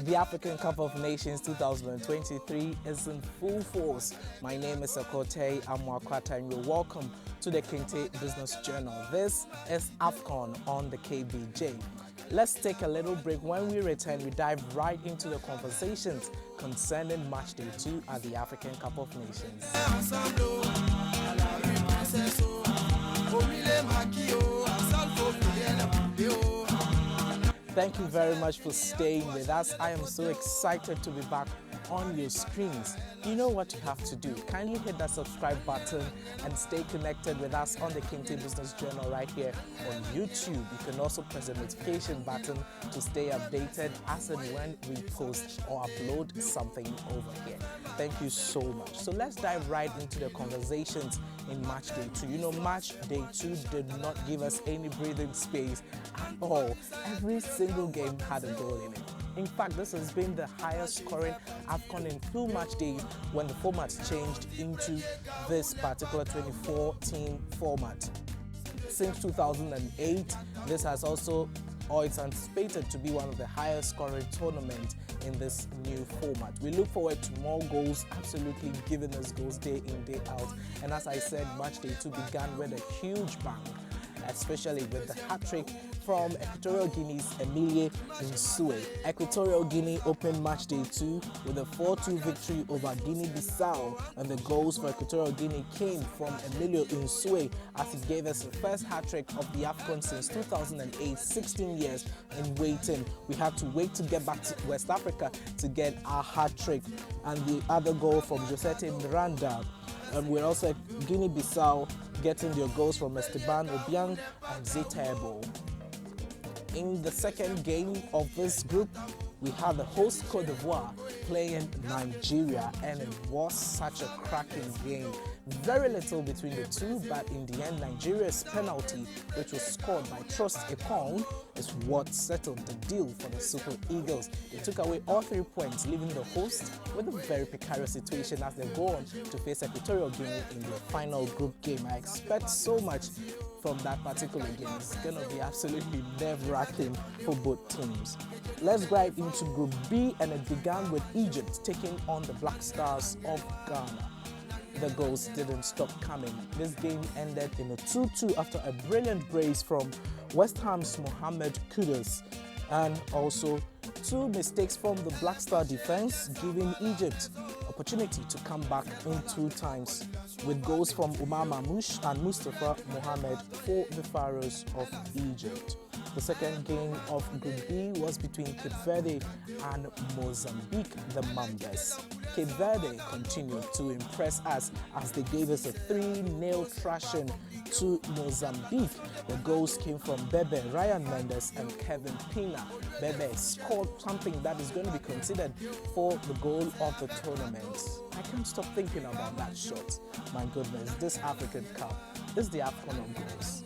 The African Cup of Nations 2023 is in full force. My name is Cote, I'm Wakwata, and you're welcome to the Kente Business Journal. This is Afcon on the KBJ. Let's take a little break. When we return, we dive right into the conversations concerning Match Day 2 at the African Cup of Nations. Thank you very much for staying with us. I am so excited to be back on your screens. You know what you have to do. Kindly hit that subscribe button and stay connected with us on the Kente Business Journal right here on YouTube. You can also press the notification button to stay updated as and when we post or upload something over here. Thank you so much. So let's dive right into the conversations in Match Day 2. You know, Match Day 2 did not give us any breathing space at all. Every single game had a goal in it. In fact, this has been the highest scoring Afcon in full match days when the format changed into this particular 24-team format. Since 2008, this has also, or it's anticipated to be one of the highest scoring tournaments in this new format. We look forward to more goals, absolutely giving us goals day in, day out. And as I said, Match Day 2 began with a huge bang, especially with the hat-trick from Equatorial Guinea's EMILIO NSUE. Equatorial Guinea opened Match Day 2 with a 4-2 victory over Guinea-Bissau, and the goals for Equatorial Guinea came from EMILIO NSUE as he gave us the first hat-trick of the Afcon since 2008, 16 years in waiting. We had to wait to get back to West Africa to get our hat-trick, and the other goal from Josete Miranda. And we're also Guinea-Bissau getting their goals from Esteban Obiang and Zetebo. In the second game of this group, we had the host Cote d'Ivoire playing Nigeria, and it was such a cracking game. Very little between the two, but in the end, Nigeria's penalty, which was scored by Trust Ekong, is what settled the deal for the Super Eagles. They took away all 3 points, leaving the host with a very precarious situation as they go on to face Equatorial Guinea in their final group game. I expect so much from that particular game. It's going to be absolutely nerve-wracking for both teams. Let's dive into Group B, and it began with Egypt taking on the Black Stars of Ghana. The goals didn't stop coming. This game ended in a 2-2 after a brilliant brace from West Ham's Mohamed Kudus, and also 2 mistakes from the Black Star defense, giving Egypt opportunity to come back in 2 times, with goals from Umar Mamouche and Mustafa Mohamed for the Pharaohs of Egypt. The second game of Group B was between Cape Verde and Mozambique, the Mambas. Cape Verde continued to impress us as they gave us a 3-0 thrashing to Mozambique. The goals came from Bebe, Ryan Mendes, and Kevin Pina. Bebe scored something that is going to be considered for the goal of the tournament. I can't stop thinking about that shot. My goodness, this African Cup is the Afcon of goals.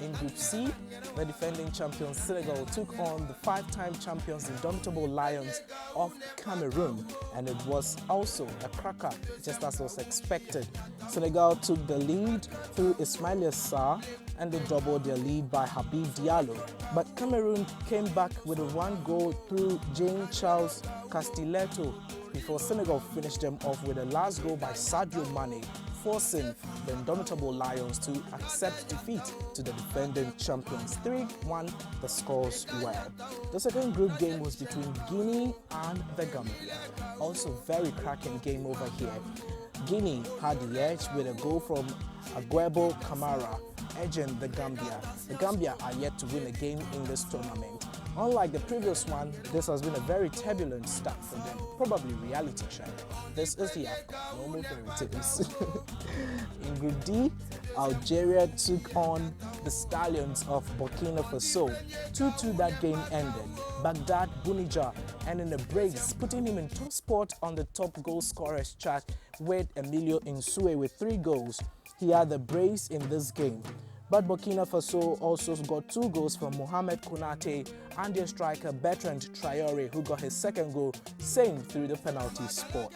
In Group C, the defending champions Senegal took on the 5-time champions Indomitable Lions of Cameroon, and it was also a cracker, just as was expected. Senegal took the lead through Ismaila Sarr, and they doubled their lead by Habib Diallo. But Cameroon came back with a 1 goal through Jean-Charles Castilleto before Senegal finished them off with a last goal by Sadio Mane, forcing the Indomitable Lions to accept defeat to the defending champions. 3-1 the scores were. The second group game was between Guinea and the Gambia. Also very cracking game over here. Guinea had the edge with a goal from Aguebo Kamara, edging the Gambia. The Gambia are yet to win a game in this tournament. Unlike the previous one, this has been a very turbulent start for them, probably reality check. This is the Afcon, no more fairy tales. In Group D, Algeria took on the Stallions of Burkina Faso. 2-2 that game ended. Baghdad Bounidjah ending a brace, putting him in top spot on the top goal scorers chart with EMILIO NSUE with 3 goals. He had the brace in this game. But Burkina Faso also got 2 goals from Mohamed Konate and their striker Bertrand Traore, who got his second goal, same through the penalty spot.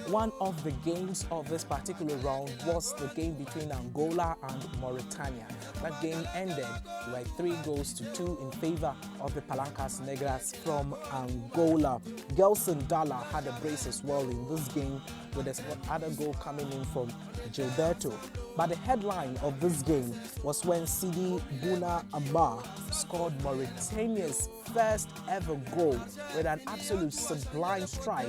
One of the games of this particular round was the game between Angola and Mauritania. That game ended with 3-2 in favor of the Palancas Negras from Angola. Gelson Dalla had a brace as well in this game, with a other goal coming in from Gilberto. But the headline of this game was when Sidi Bouna Amar scored Mauritania's first ever goal with an absolute sublime strike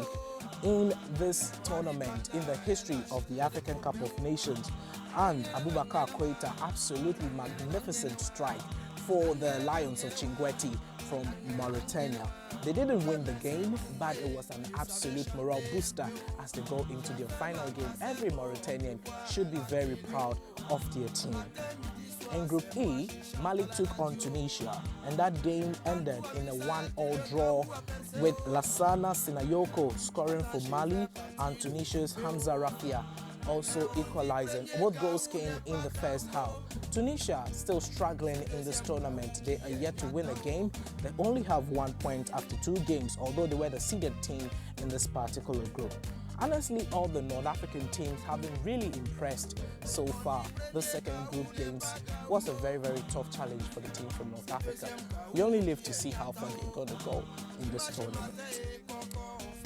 in this tournament in the history of the African Cup of Nations. And Abubakar Cote, absolutely magnificent strike for the Lions of Chinguetti from Mauritania. They didn't win the game, but it was an absolute morale booster as they go into their final game. Every Mauritanian should be very proud of their team. In Group E, Mali took on Tunisia, and that game ended in a 1-1 draw with Lassana Sinayoko scoring for Mali and Tunisia's Hamza Rafia also equalizing. Both goals came in the first half. Tunisia still struggling in this tournament. They are yet to win a game. They only have 1 point after 2 games, although they were the seeded team in this particular group. Honestly, all the North African teams have been really impressed so far. The second group games was a very, very tough challenge for the team from North Africa. We only live to see how far they're going to go in this tournament.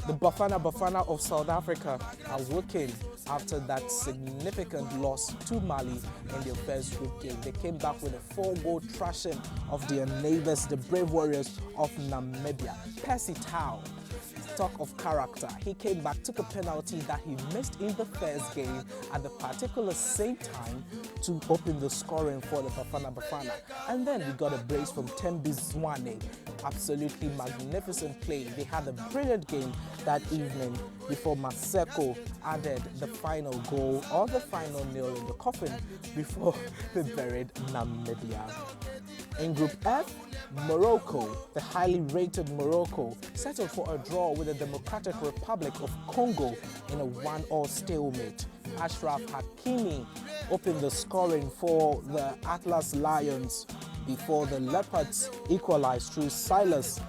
The Bafana of South Africa are working after that significant loss to Mali in their first group game. They came back with a 4-goal thrashing of their neighbors, the Brave Warriors of Namibia. Percy Tau, talk of character, he came back, took a penalty that he missed in the first game at the particular same time to open the scoring for the Bafana. And then we got a brace from Tembi Zwane. Absolutely magnificent play. They had a brilliant game that evening before Maseko added the final goal or the final nail in the coffin before they buried Namibia. In Group F, Morocco, the highly rated Morocco, settled for a draw with the Democratic Republic of Congo in a 1-1 stalemate. Ashraf Hakimi opened the scoring for the Atlas Lions before the Leopards equalized through Silas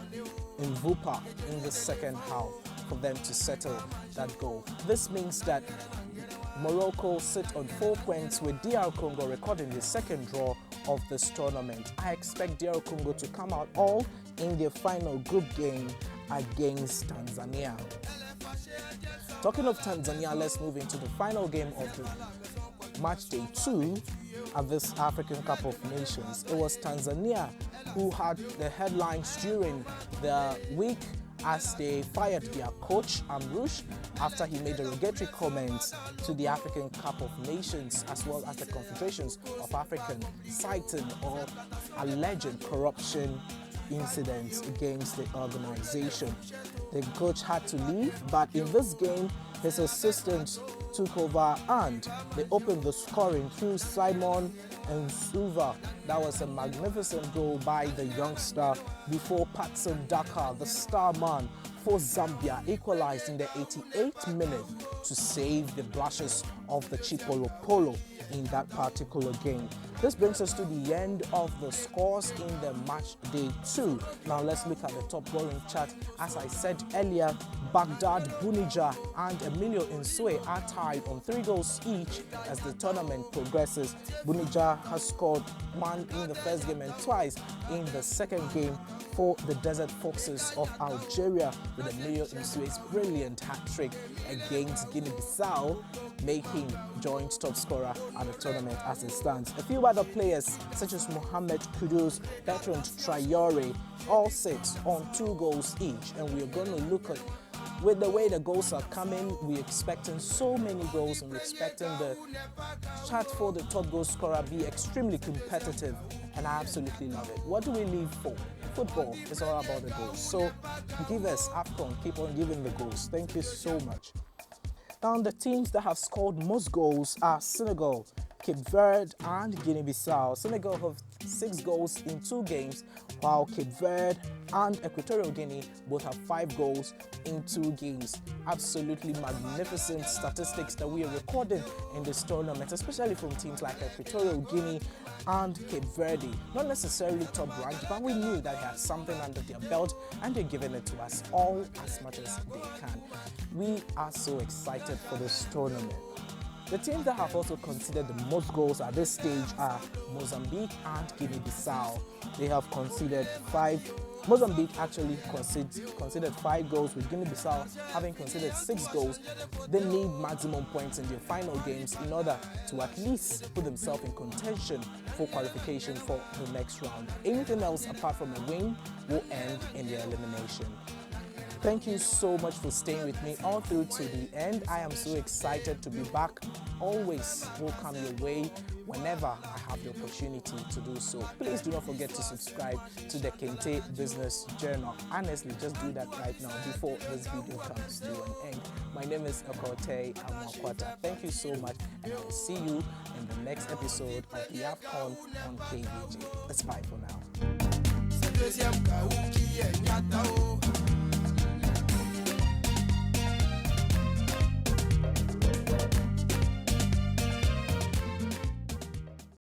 Mvupa in the second half for them to settle that goal. This means that Morocco sit on 4 points with DR Congo recording the second draw of this tournament. I expect DR Congo to come out all in their final group game against Tanzania. Talking of Tanzania, let's move into the final game of the match day 2 at this African Cup of Nations. It was Tanzania who had the headlines during the week as they fired their coach, Amrush, after he made derogatory comments to the African Cup of Nations as well as the Confederations of African, citing or alleged corruption incidents against the organization. The coach had to leave, but in this game, his assistant took over and they opened the scoring through Simon NSUE. That was a magnificent goal by the youngster before Patson Daka, the star man for Zambia, equalized in the 88th minute to save the blushes of the Chipolo Polo in that particular game. This brings us to the end of the scores in the match day 2. Now let's look at the top scoring chart. As I said earlier, Baghdad, Bunija and EMILIO NSUE are tied on 3 goals each as the tournament progresses. Bunija has scored 1 in the first game and twice in the second game for the Desert Foxes of Algeria, with EMILIO NSUE's brilliant hat-trick against Guinea-Bissau, making joint top scorer at the tournament as it stands. A few other players such as Mohamed Kudus, Bertrand Traore, all sit on 2 goals each, and we are going to look at, with the way the goals are coming, we're expecting so many goals and we're expecting the chat for the top goal scorer be extremely competitive, and I absolutely love it. What do we live for? Football is all about the goals. So give us Afcon, keep on giving the goals. Thank you so much. Now the teams that have scored most goals are Senegal, Cape Verde and Guinea-Bissau. Senegal have 6 goals in 2 games, while Cape Verde and Equatorial Guinea both have 5 goals in 2 games. Absolutely magnificent statistics that we are recording in this tournament, especially from teams like Equatorial Guinea and Cape Verde. Not necessarily top ranked, but we knew that they had something under their belt and they're giving it to us all as much as they can. We are so excited for this tournament. The teams that have also conceded the most goals at this stage are Mozambique and Guinea-Bissau. They have conceded 5. Mozambique actually conceded 5 goals, with Guinea-Bissau having conceded 6 goals. They need maximum points in their final games in order to at least put themselves in contention for qualification for the next round. Anything else apart from a win will end in their elimination. Thank you so much for staying with me all through to the end. I am so excited to be back. Always will come your way whenever I have the opportunity to do so. Please do not forget to subscribe to the Kente Business Journal. Honestly, just do that right now before this video comes to an end. My name is Cote. Thank you so much, and I will see you in the next episode of the Afcon on KBJ. That's bye for now.